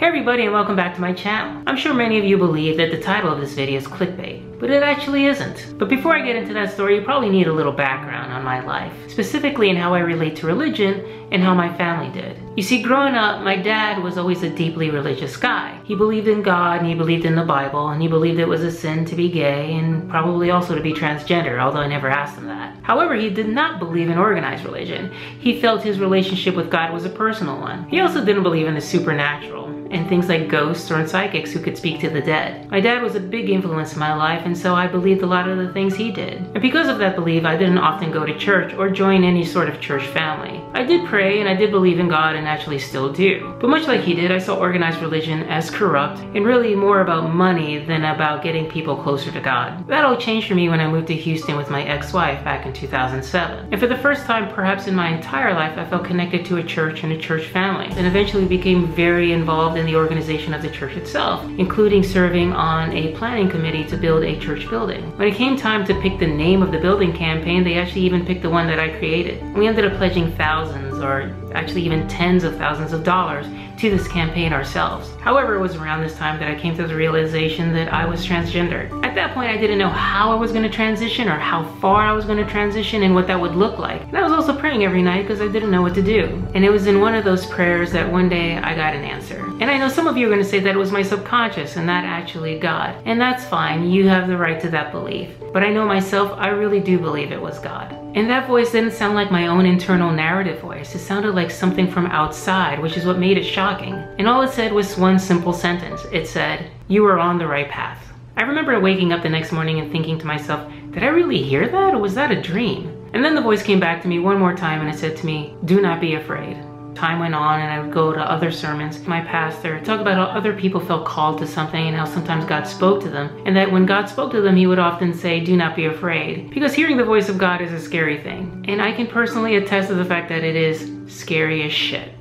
Hey everybody, and welcome back to my channel. I'm sure many of you believe that the title of this video is clickbait, but it actually isn't. But before I get into that story, you probably need a little background on my life, specifically in how I relate to religion and how my family did. You see, growing up, my dad was always a deeply religious guy. He believed in God, and he believed in the Bible, and he believed it was a sin to be gay and probably also to be transgender, although I never asked him that. However, he did not believe in organized religion. He felt his relationship with God was a personal one. He also didn't believe in the supernatural and things like ghosts or psychics who could speak to the dead. My dad was a big influence in my life, and so I believed a lot of the things he did. And because of that belief, I didn't often go to church or join any sort of church family. I did pray and I did believe in God and actually still do. But much like he did, I saw organized religion as corrupt and really more about money than about getting people closer to God. That all changed for me when I moved to Houston with my ex-wife back in 2007. And for the first time perhaps in my entire life, I felt connected to a church and a church family, and eventually became very involved in the organization of the church itself, including serving on a planning committee to build a church building. When it came time to pick the name of the building campaign, they actually even picked the one that I created. We ended up pledging thousands, or actually even tens of thousands of dollars to this campaign ourselves. However, it was around this time that I came to the realization that I was transgender. At that point, I didn't know how I was going to transition or how far I was going to transition and what that would look like. And I was also praying every night because I didn't know what to do. And it was in one of those prayers that one day I got an answer. And I know some of you are going to say that it was my subconscious and not actually God. And that's fine, you have the right to that belief. But I know myself, I really do believe it was God. And that voice didn't sound like my own internal narrative voice. It sounded like something from outside, which is what made it shocking. And all it said was one simple sentence. It said, "You are on the right path." I remember waking up the next morning and thinking to myself, did I really hear that, or was that a dream? And then the voice came back to me one more time and it said to me, "Do not be afraid." Time went on and I would go to other sermons. My pastor talk about how other people felt called to something and how sometimes God spoke to them, and that when God spoke to them, he would often say, "Do not be afraid," because hearing the voice of God is a scary thing. And I can personally attest to the fact that it is scary as shit.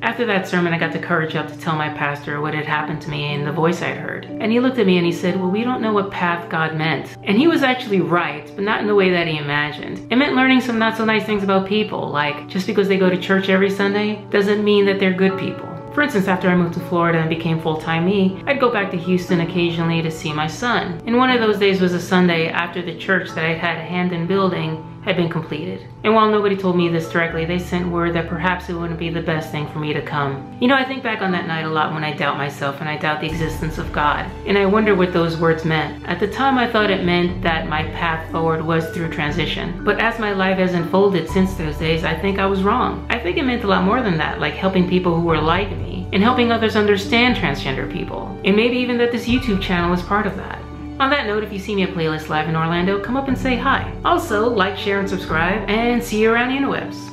After that sermon, I got the courage up to tell my pastor what had happened to me and the voice I'd heard. And he looked at me and he said, "Well, we don't know what path God meant." And he was actually right, but not in the way that he imagined. It meant learning some not so nice things about people, like just because they go to church every Sunday doesn't mean that they're good people. For instance, after I moved to Florida and became full-time me, I'd go back to Houston occasionally to see my son. And one of those days was a Sunday after the church that I'd had a hand in building had been completed. And while nobody told me this directly, they sent word that perhaps it wouldn't be the best thing for me to come. You know, I think back on that night a lot when I doubt myself and I doubt the existence of God. And I wonder what those words meant. At the time, I thought it meant that my path forward was through transition. But as my life has unfolded since those days, I think I was wrong. I think it meant a lot more than that, like helping people who were like me and helping others understand transgender people. And maybe even that this YouTube channel is part of that. On that note, if you see me at Playlist Live in Orlando, come up and say hi. Also, like, share, and subscribe, and see you around the interwebs.